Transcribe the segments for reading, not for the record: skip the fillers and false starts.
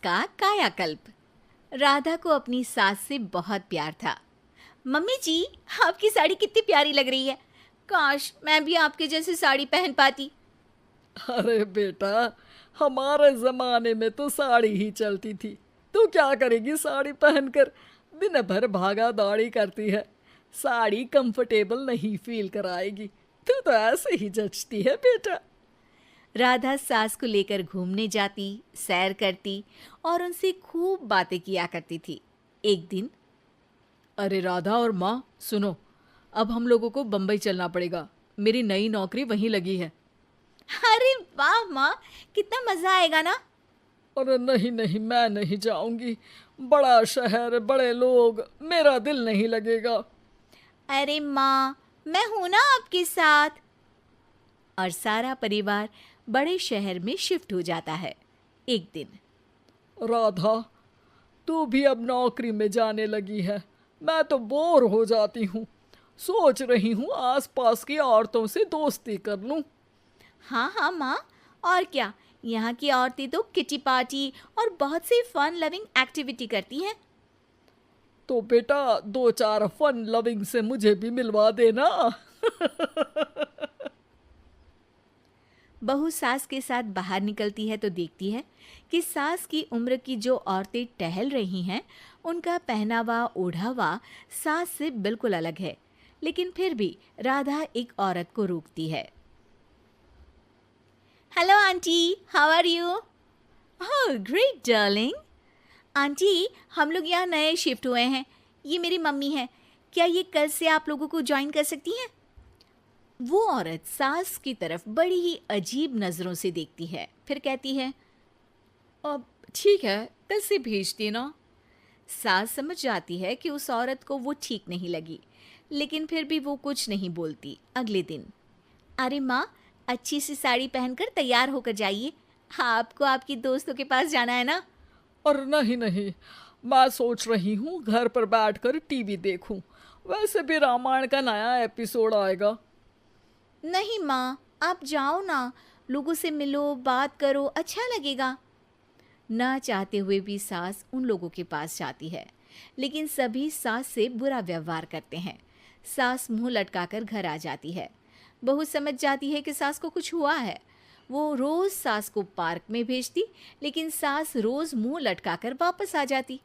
का कायाकल्प। राधा को अपनी सास से बहुत प्यार था। मम्मी जी, आपकी साड़ी कितनी प्यारी लग रही है। काश मैं भी आपके जैसी साड़ी पहन पाती। अरे बेटा, हमारे जमाने में तो साड़ी ही चलती थी। तू क्या करेगी साड़ी पहनकर? दिन भर भागा दौड़ी करती है। साड़ी कंफर्टेबल नहीं फील कराएगी। तू तो ऐसे ही जचती है बेटा। राधा सास को लेकर घूमने जाती, सैर करती और उनसे खूब बातें किया करती थी। एक दिन, अरे राधा और माँ सुनो, अब हम लोगों को बम्बई चलना पड़ेगा। मेरी नई नौकरी वहीं लगी है। अरे वाह माँ, कितना मजा आएगा ना। अरे नहीं नहीं, मैं नहीं जाऊंगी। बड़ा शहर, बड़े लोग, मेरा दिल नहीं लगेगा। अरे माँ, मैं हूं ना आपके साथ। और सारा परिवार बड़े शहर में शिफ्ट हो जाता है। एक दिन, राधा, तू भी अब नौकरी में जाने लगी है। मैं तो बोर हो जाती हूँ। सोच रही हूँ आसपास की औरतों से दोस्ती कर लूँ। हाँ हाँ माँ, और क्या, यहाँ की औरतें तो किटी पार्टी और बहुत सी फन लविंग एक्टिविटी करती हैं। तो बेटा, दो चार फन लविंग से मुझे भी मिलवा देना। बहू सास के साथ बाहर निकलती है तो देखती है कि सास की उम्र की जो औरतें टहल रही हैं, उनका पहनावा ओढ़ावा सास से बिल्कुल अलग है। लेकिन फिर भी राधा एक औरत को रोकती है। Hello aunty, how are you? Oh great darling. Aunty, हम लोग यहाँ नए शिफ्ट हुए हैं। ये मेरी मम्मी है। क्या ये कल से आप लोगों को ज्वाइन कर सकती हैं? वो औरत सास की तरफ बड़ी ही अजीब नज़रों से देखती है, फिर कहती है, अब ठीक है, कल से भेज देना। सास समझ जाती है कि उस औरत को वो ठीक नहीं लगी, लेकिन फिर भी वो कुछ नहीं बोलती। अगले दिन, अरे माँ, अच्छी सी साड़ी पहनकर तैयार होकर जाइए। आपको आपकी दोस्तों के पास जाना है ना। और नहीं नहीं, मैं सोच रही हूँ घर पर बैठकर टीवी देखूं। वैसे भी रामायण का नया एपिसोड आएगा। नहीं माँ, आप जाओ ना, लोगों से मिलो, बात करो, अच्छा लगेगा। ना चाहते हुए भी सास उन लोगों के पास जाती है, लेकिन सभी सास से बुरा व्यवहार करते हैं। सास मुंह लटकाकर घर आ जाती है। बहू समझ जाती है कि सास को कुछ हुआ है। वो रोज सास को पार्क में भेजती, लेकिन सास रोज मुंह लटकाकर वापस आ जाती।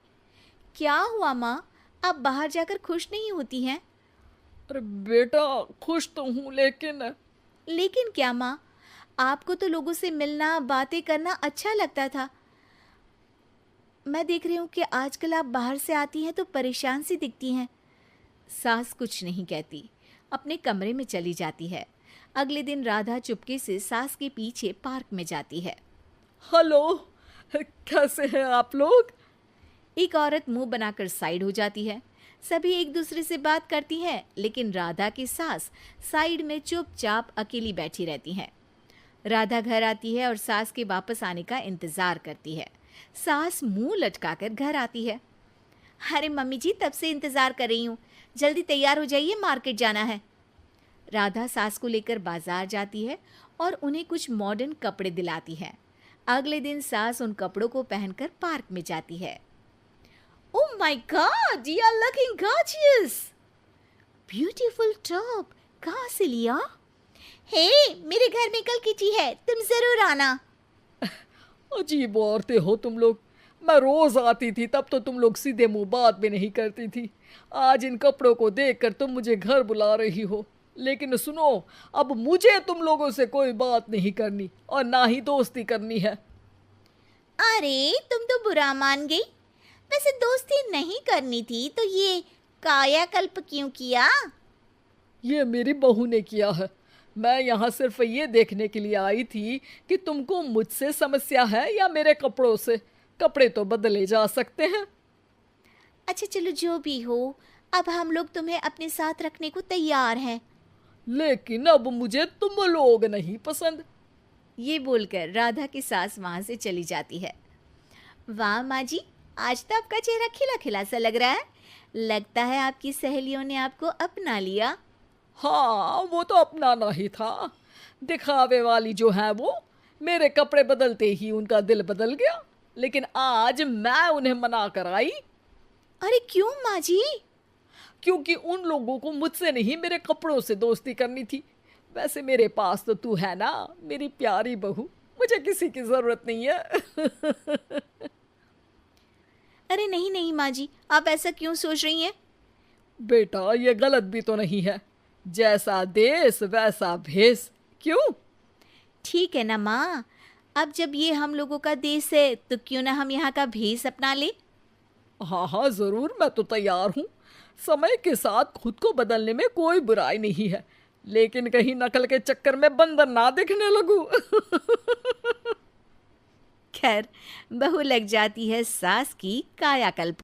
क्या हुआ माँ, आप बाहर जाकर खुश नहीं होती हैं? अरे बेटा, खुश तो हूँ लेकिन लेकिन क्या माँ, आपको तो लोगों से मिलना, बातें करना अच्छा लगता था। मैं देख रही हूँ कि आजकल आप बाहर से आती हैं तो परेशान सी दिखती हैं। सास कुछ नहीं कहती, अपने कमरे में चली जाती है। अगले दिन राधा चुपके से सास के पीछे पार्क में जाती है। हेलो, कैसे हैं आप लोग? एक औरत मुंह बनाकर साइड हो जाती है। सभी एक दूसरे से बात करती हैं, लेकिन राधा की सास साइड में चुपचाप अकेली बैठी रहती हैं। राधा घर आती है और सास के वापस आने का इंतजार करती है। सास मुंह लटकाकर घर आती है। अरे मम्मी जी, तब से इंतजार कर रही हूँ, जल्दी तैयार हो जाइए, मार्केट जाना है। राधा सास को लेकर बाजार जाती है और उन्हें कुछ मॉडर्न कपड़े दिलाती है। अगले दिन सास उन कपड़ों को पहनकर पार्क में जाती है। Oh my God, you are looking gorgeous. Beautiful top, कहाँ से लिया? हे, मेरे घर में कल किटी है, तुम जरूर आना। अजीब औरतें हो तुम लोग। मैं रोज आती थी तब तो तुम लोग सीधे मुंह बात भी नहीं करती थी। आज इन कपड़ों को देखकर तुम मुझे घर बुला रही हो। लेकिन सुनो, अब मुझे तुम लोगों से कोई बात नहीं करनी और ना ही दोस्ती करनी है। अरे तुम तो बुरा मान गई। वैसे दोस्ती नहीं करनी थी तो ये कायाकल्प क्यों किया? ये मेरी बहू ने किया है। मैं यहाँ सिर्फ ये देखने के लिए आई थी कि तुमको मुझसे समस्या है या मेरे कपड़ों से। कपड़े तो बदले जा सकते हैं। अच्छा चलो, जो भी हो, अब हम लोग तुम्हें अपने साथ रखने को तैयार हैं। लेकिन अब मुझे तुम लोग नहीं पसंद। ये बोलकर राधा की सास वहां से चली जाती है। वाह माँ जी, आज तो आपका चेहरा खिला खिला सा लग रहा है। लगता है आपकी सहेलियों ने आपको अपना लिया। हाँ, वो तो अपनाना ही था। दिखावे वाली जो है वो, मेरे कपड़े बदलते ही उनका दिल बदल गया। लेकिन आज मैं उन्हें मना कर आई, अरे क्यों माँ जी? क्योंकि उन लोगों को मुझसे नहीं मेरे कपड़ों से दोस्ती करनी थी। वैसे मेरे पास तो तू है ना, मेरी प्यारी बहू, मुझे किसी की जरूरत नहीं है। अरे नहीं नहीं माँ जी, आप ऐसा क्यों सोच रही हैं? बेटा ये गलत भी तो नहीं है, जैसा देश वैसा भेष। क्यों? ठीक है ना माँ, अब जब ये हम लोगों का देश है तो क्यों ना हम यहाँ का भेष अपना ले। हाँ हाँ जरूर, मैं तो तैयार हूँ। समय के साथ खुद को बदलने में कोई बुराई नहीं है, लेकिन कहीं नकल के चक्कर में बंदर ना दिखने लगूं। खैर, बहू लग जाती है सास की कायाकल्प